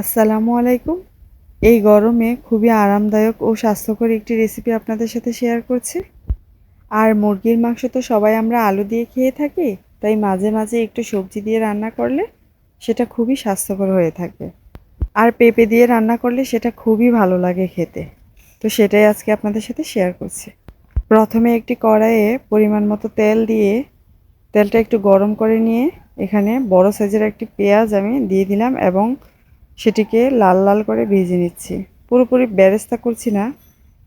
আসসালামু আলাইকুম। এই গরমে খুবই আরামদায়ক ও স্বাস্থ্যকর একটি রেসিপি আপনাদের সাথে শেয়ার করছি। আর মুরগির মাংস তো সবাই আমরা আলু দিয়ে খেয়ে থাকি, তাই মাঝে মাঝে একটু সবজি দিয়ে রান্না করলে সেটা খুবই স্বাস্থ্যকর হয়ে থাকে। আর পেঁপে দিয়ে রান্না করলে সেটা খুবই ভালো লাগে খেতে। তো সেটাই আজকে আপনাদের সাথে শেয়ার করছি। প্রথমে একটি কড়াইয়ে পরিমাণ মতো তেল দিয়ে তেলটা একটু গরম করে নিয়ে এখানে বড় সাইজের একটি পেঁয়াজ আমি দিয়ে দিলাম এবং সেটিকে লাল লাল করে ভেজে নিচ্ছি। পুরোপুরি বেরেস্তা করছি না,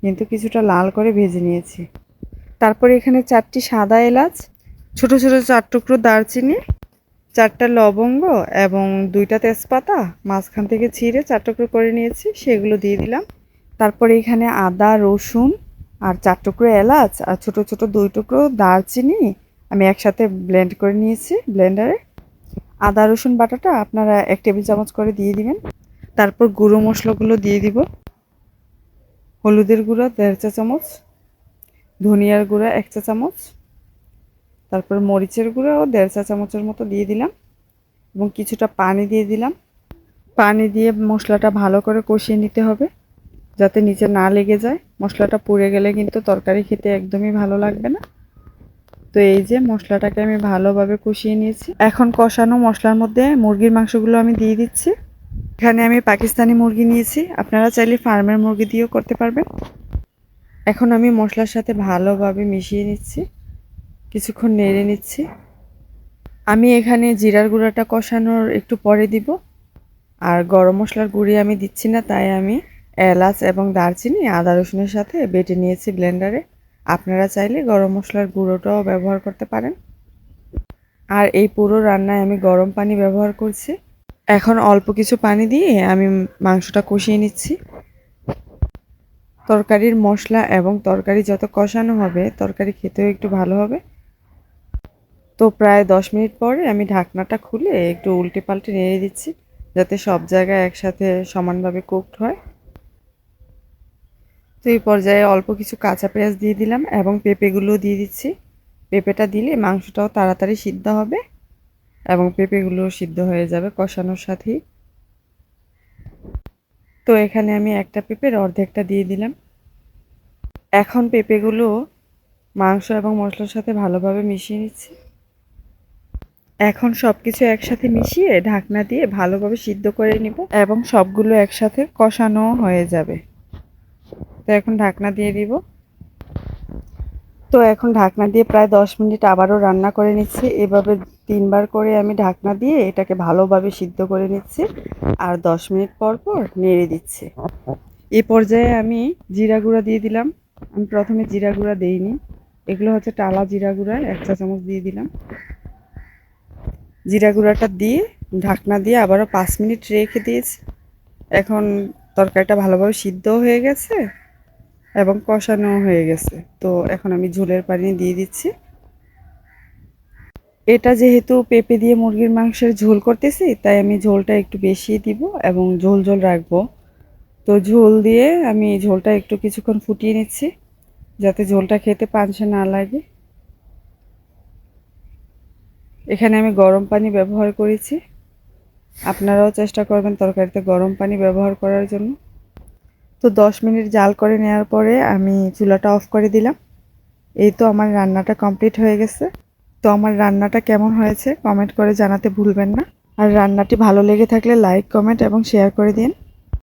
কিন্তু কিছুটা লাল করে ভেজে নিয়েছি। তারপরে এখানে 4টি সাদা এলাচ, ছোট ছোট 4 টুকরো দারচিনি, 4টা লবঙ্গ এবং 2টা তেজপাতা মাঝখান থেকে ছিঁড়ে 4 টুকরো করে নিয়েছি, সেগুলো দিয়ে দিলাম। তারপরে এখানে আদা, রসুন আর 4 টুকরো এলাচ আর ছোট ছোট 2 টুকরো দারচিনি আমি একসাথে ব্লেন্ড করে নিয়েছি ব্লেন্ডারে। আদা রসুন বাটাটা আপনারা 1 টেবিল চামচ করে দিয়ে দিবেন। তারপর গুঁড়ো মশলাগুলো দিয়ে দিব। হলুদের গুঁড়া 1.5 চা চামচ, ধনিয়ার গুঁড়া 1 চা চামচ, তারপর মরিচের গুঁড়াও 1.5 চা চামচের মতো দিয়ে দিলাম এবং কিছুটা পানি দিয়ে দিলাম। পানি দিয়ে মশলাটা ভালো করে কষিয়ে নিতে হবে যাতে নিচে না লেগে যায়। মশলাটা পুড়ে গেলে কিন্তু তরকারি খেতে একদমই ভালো লাগবে না। তো এই যে মশলাটাকে আমি ভালোভাবে কষিয়ে নিয়েছি। এখন কষানো মশলার মধ্যে মুরগির মাংসগুলো আমি দিয়ে দিচ্ছি। এখানে আমি পাকিস্তানি মুরগি নিয়েছি, আপনারা চাইলে ফার্মের মুরগি দিয়েও করতে পারবেন। এখন আমি মশলার সাথে ভালোভাবে মিশিয়ে নিচ্ছি, কিছুক্ষণ নেড়ে নিচ্ছি। আমি এখানে জিরার গুঁড়াটা কষানোর একটু পরে দিব, আর গরম মশলার গুঁড়ি আমি দিচ্ছি না, তাই আমি এলাচ এবং দারচিনি আদা রসুনের সাথে বেটে নিয়েছি ব্লেন্ডারে। আপনারা চাইলে গরম মশলার গুঁড়োটাও ব্যবহার করতে পারেন। আর এই পুরো রান্নায় আমি গরম পানি ব্যবহার করছি। এখন অল্প কিছু পানি দিয়ে আমি মাংসটা কষিয়ে নিচ্ছি। তরকারির মশলা এবং তরকারি যত কষানো হবে তরকারি খেতেও একটু ভালো হবে। তো প্রায় 10 মিনিট পরে আমি ঢাকনাটা খুলে একটু উল্টে পাল্টে নেড়ে দিচ্ছি যাতে সব জায়গায় একসাথে সমানভাবে কুকড হয়। তো এই পর্যায়ে অল্প কিছু কাঁচা পেঁয়াজ দিয়ে দিলাম এবং পেঁপেগুলোও দিয়ে দিচ্ছি। পেঁপেটা দিলে মাংসটাও তাড়াতাড়ি সিদ্ধ হবে এবং পেঁপেগুলোও সিদ্ধ হয়ে যাবে কষানোর সাথেই। তো এখানে আমি একটা পেঁপের অর্ধেকটা দিয়ে দিলাম। এখন পেঁপেগুলো মাংস এবং মশলার সাথে ভালোভাবে মিশিয়ে নিচ্ছি। এখন সবকিছু একসাথে মিশিয়ে ঢাকনা দিয়ে ভালোভাবে সিদ্ধ করে নিব এবং সবগুলো একসাথে কষানো হয়ে যাবে। তো এখন ঢাকনা দিয়ে দিব। তো এখন ঢাকনা দিয়ে প্রায় 10 মিনিট আবারও রান্না করে নিচ্ছি। এভাবে 3বার করে আমি ঢাকনা দিয়ে এটাকে ভালোভাবে সিদ্ধ করে নিচ্ছি আর 10 মিনিট পর পর নেড়ে দিচ্ছি। এই পর্যায়ে আমি জিরা গুঁড়া দিয়ে দিলাম। আমি প্রথমে জিরা গুঁড়া দেইনি, এগুলো হচ্ছে টালা জিরা গুঁড়া, 1 চা চামচ দিয়ে দিলাম। জিরা গুঁড়াটা দিয়ে ঢাকনা দিয়ে আবারও 5 মিনিট রেখে দিয়েছি। এখন তরকারিটা ভালোভাবে সিদ্ধও হয়ে গেছে এবং কষানো হয়ে গেছে। তো এখন আমি ঝোলের পানি দিয়ে দিচ্ছি। এটা যেহেতু পেঁপে দিয়ে মুরগির মাংসের ঝোল করতেছি, তাই আমি ঝোলটা একটু বেশি দিব এবং ঝোল ঝোল রাখবো। তো ঝোল দিয়ে আমি ঝোলটা একটু কিছুক্ষণ ফুটিয়ে নিচ্ছি যাতে ঝোলটা খেতে পানসে না লাগে। এখানে আমি গরম পানি ব্যবহার করেছি, আপনারাও চেষ্টা করবেন তরকারিতে গরম পানি ব্যবহার করার জন্য। তো 10 মিনিট জাল করে নেওয়ার পরে আমি চুলাটা অফ করে দিলাম। এই তো আমার রান্নাটা কমপ্লিট হয়ে গেছে। তো আমার রান্নাটা কেমন হয়েছে কমেন্ট করে জানাতে ভুলবেন না। আর রান্নাটি ভালো লেগে থাকলে লাইক, কমেন্ট এবং শেয়ার করে দিন।